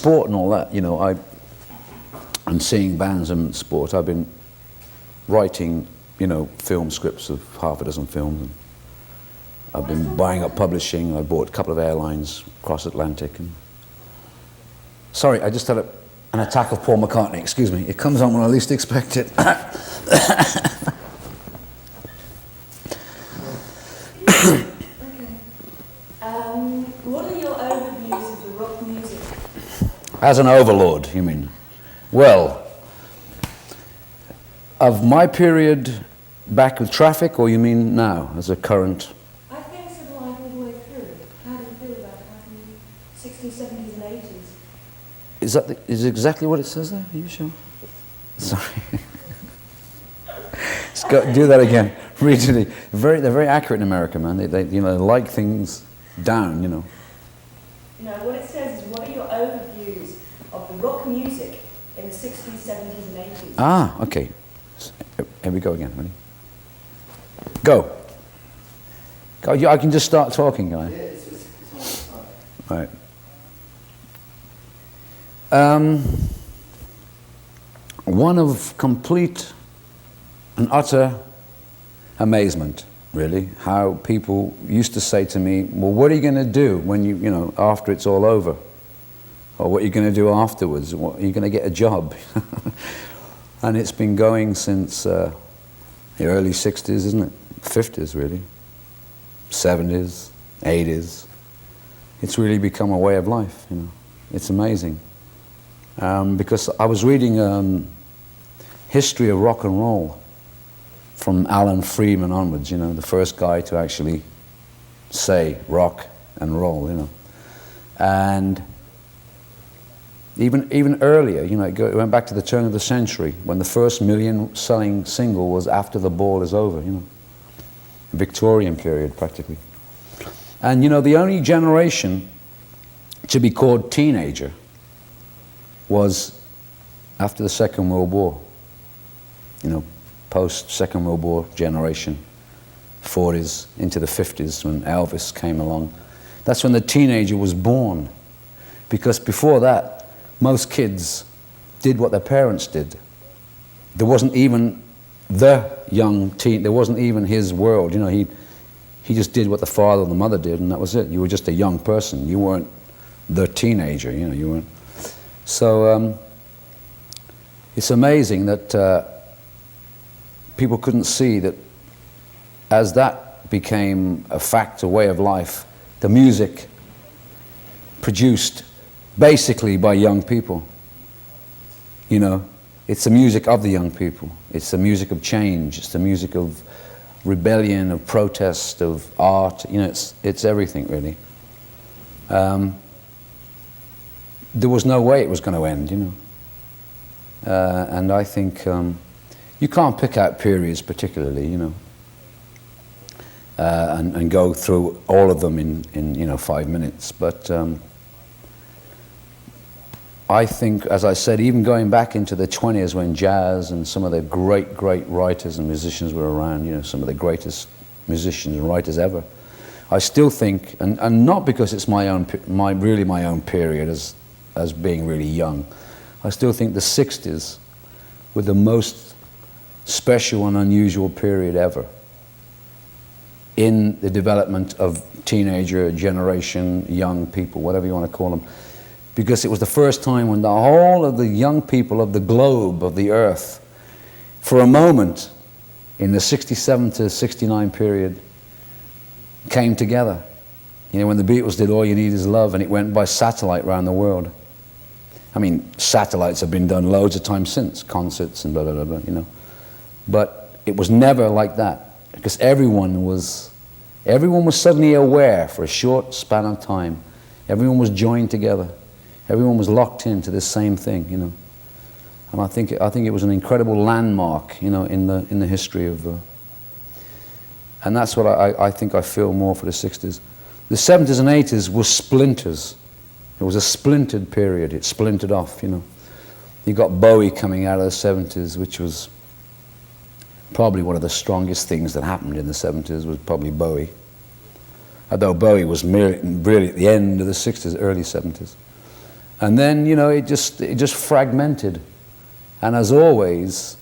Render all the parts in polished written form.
sport and all that, you know, and seeing bands and sport, I've been writing, you know, film scripts of half a dozen films. And I've been buying up publishing. I bought a couple of airlines across Atlantic. And sorry, I just had an attack of Paul McCartney. Excuse me. It comes on when I least expect it. What are your overviews of the rock music? As an overlord, you mean? Well, of my period back with Traffic, or you mean now, as a current? I think so, like all the way through. How do you feel about it? How do you, 60s, 70s and 80s? Is exactly what it says there? Are you sure? Sorry. Do that again. Read it. They're very accurate in America, man. They you know, like things down, you know. No, what it says is, what are your overviews of the rock music in the 60s, 70s and 80s? Ah, okay. Here we go again. Ready? Go. Go. I can just start talking, can I? Yeah, it's all Right. One of complete and utter amazement, really, how people used to say to me, well, what are you going to do when you know, after it's all over? Or what are you going to do afterwards? What, are you going to get a job? And it's been going since the early 60s, isn't it? 50s, really. 70s, 80s. It's really become a way of life, you know. It's amazing. Because I was reading history of rock and roll from Alan Freeman onwards, you know, the first guy to actually say rock and roll, you know. And even earlier, you know, it went back to the turn of the century when the first million-selling single was After the Ball Is Over, you know. Victorian period, practically. And, you know, the only generation to be called teenager was after the Second World War. You know, post-Second World War generation, 40s into the 50s when Elvis came along. That's when the teenager was born. Because before that, most kids did what their parents did. There wasn't even the young teen, there wasn't even his world, you know, he just did what the father and the mother did, and that was it. You were just a young person. You weren't the teenager, you know, you weren't. So it's amazing that people couldn't see that as that became a fact, a way of life, the music produced basically by young people, you know, it's the music of the young people. It's the music of change. It's the music of rebellion, of protest, of art. You know, it's everything, really. There was no way it was going to end, you know. And I think you can't pick out periods particularly, you know, and go through all of them in you know, 5 minutes. But I think, as I said, even going back into the 20s when jazz and some of the great writers and musicians were around, you know, some of the greatest musicians and writers ever, I still think, and not because it's really my own period as being really young, I still think the 60s were the most special and unusual period ever in the development of teenager generation, young people, whatever you want to call them. Because it was the first time when the whole of the young people of the globe, of the earth, for a moment in the 67 to 69 period, came together. You know, when the Beatles did All You Need Is Love, and it went by satellite around the world. I mean, satellites have been done loads of times since, concerts and blah, blah, blah, blah, you know. But it was never like that, because everyone was suddenly aware for a short span of time. Everyone was joined together. Everyone was locked into this same thing, you know. And I think it was an incredible landmark, you know, in the history of. And that's what I think I feel more for the 60s. The 70s and 80s were splinters. It was a splintered period. It splintered off, you know. You got Bowie coming out of the 70s, which was probably one of the strongest things that happened in the 70s, was probably Bowie. Although Bowie was really at the end of the 60s, early 70s. And then, you know, it just fragmented. And as always,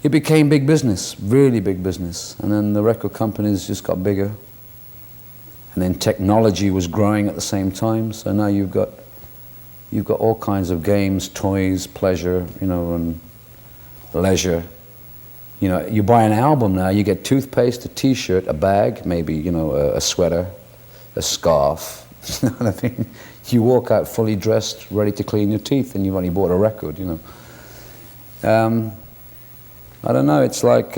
it became big business, really big business. And then the record companies just got bigger. And then technology was growing at the same time. So now you've got all kinds of games, toys, pleasure, you know, and leisure. You know, you buy an album now, you get toothpaste, a t-shirt, a bag, maybe, you know, a sweater, a scarf. You know what I mean? You walk out fully dressed, ready to clean your teeth, and you've only bought a record, you know. I don't know, it's like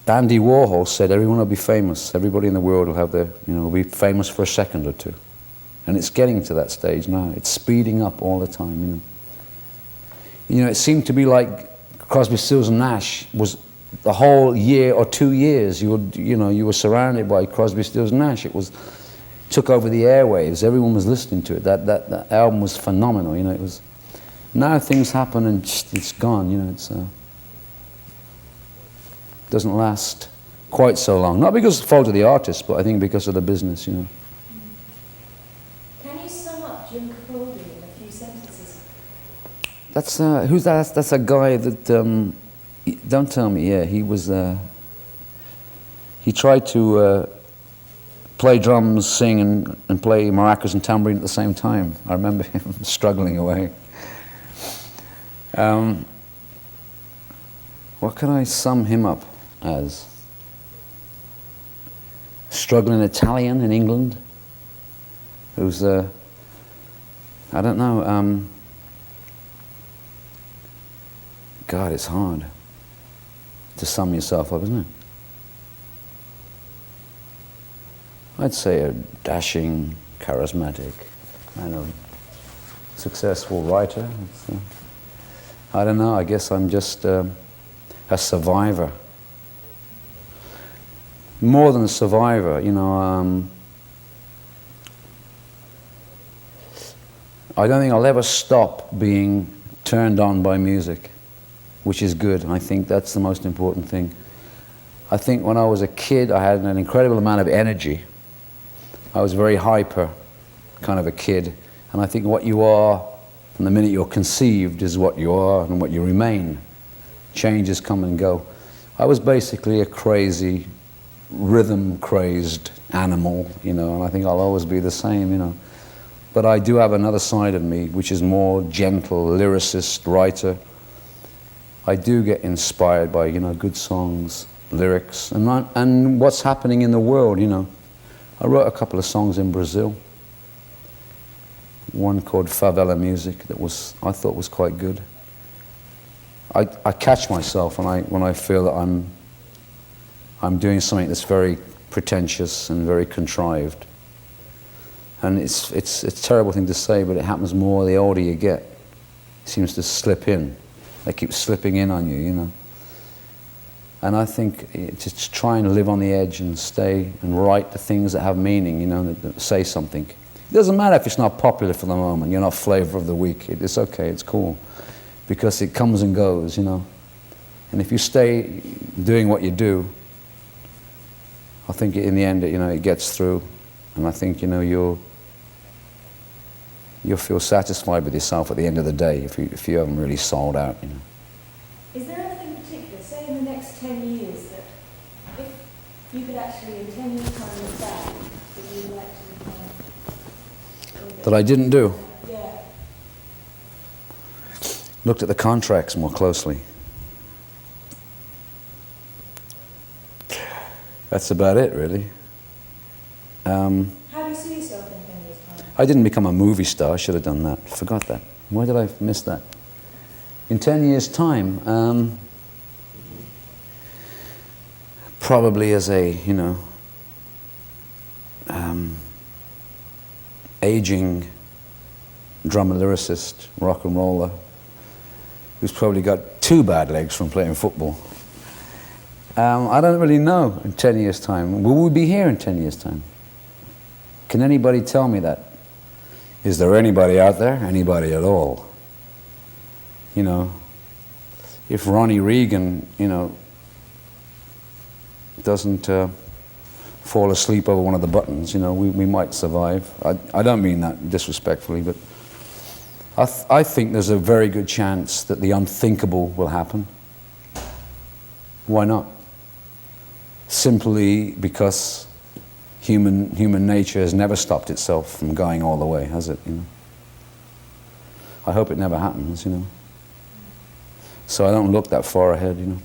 Andy Warhol said, everyone will be famous. Everybody in the world will have their, you know, will be famous for a second or two. And it's getting to that stage now. It's speeding up all the time, you know. You know, it seemed to be like Crosby, Stills and Nash was the whole year or 2 years. You were surrounded by Crosby, Stills and Nash. It took over the airwaves. Everyone was listening to it. That album was phenomenal. You know, it was. Now things happen and it's gone. You know, it's doesn't last quite so long. Not because of the fault of the artist, but I think because of the business. You know. Can you sum up Jim Capaldi in a few sentences? That's who's that? That's a guy that. Don't tell me. Yeah, he was. He tried to play drums, sing, and play maracas and tambourine at the same time. I remember him struggling away. What can I sum him up as? Struggling Italian in England. Who's I don't know. God, it's hard to sum yourself up, isn't it? I'd say a dashing, charismatic, kind of successful writer. I don't know, I guess I'm just a survivor. More than a survivor, you know. I don't think I'll ever stop being turned on by music, which is good. I think that's the most important thing. I think when I was a kid, I had an incredible amount of energy. I was very hyper, kind of a kid. And I think what you are, from the minute you're conceived, is what you are and what you remain. Changes come and go. I was basically a crazy, rhythm-crazed animal, you know, and I think I'll always be the same, you know. But I do have another side of me, which is more gentle, lyricist, writer. I do get inspired by, you know, good songs, lyrics, and what's happening in the world, you know. I wrote a couple of songs in Brazil. One called Favela Music that I thought was quite good. I catch myself when I feel that I'm doing something that's very pretentious and very contrived. And it's a terrible thing to say, but it happens more the older you get. It seems to slip in. They keep slipping in on you, you know. And I think just trying to live on the edge and stay and write the things that have meaning, you know, that say something. It doesn't matter if it's not popular for the moment, you're not flavor of the week. It's okay, it's cool. Because it comes and goes, you know. And if you stay doing what you do, I think in the end, you know, it gets through. And I think, you know, you'll feel satisfied with yourself at the end of the day if you haven't really sold out, you know. Is there anything particular, say in the next 10 years, that if you could actually in 10 years' time look back, that you'd like to become? That I didn't do? Yeah. Looked at the contracts more closely. That's about it, really. How do you see yourself in 10 years' time? I didn't become a movie star. I should have done that. Forgot that. Why did I miss that? In 10 years' time, probably as a, you know, aging drummer lyricist, rock and roller, who's probably got 2 bad legs from playing football. I don't really know in 10 years' time. Will we be here in 10 years' time? Can anybody tell me that? Is there anybody out there? Anybody at all? You know, if Ronnie Reagan, you know, doesn't fall asleep over one of the buttons, you know, we might survive. I don't mean that disrespectfully, but I think there's a very good chance that the unthinkable will happen. Why not? Simply because human nature has never stopped itself from going all the way, has it? You know? I hope it never happens, you know. So I don't look that far ahead, you know.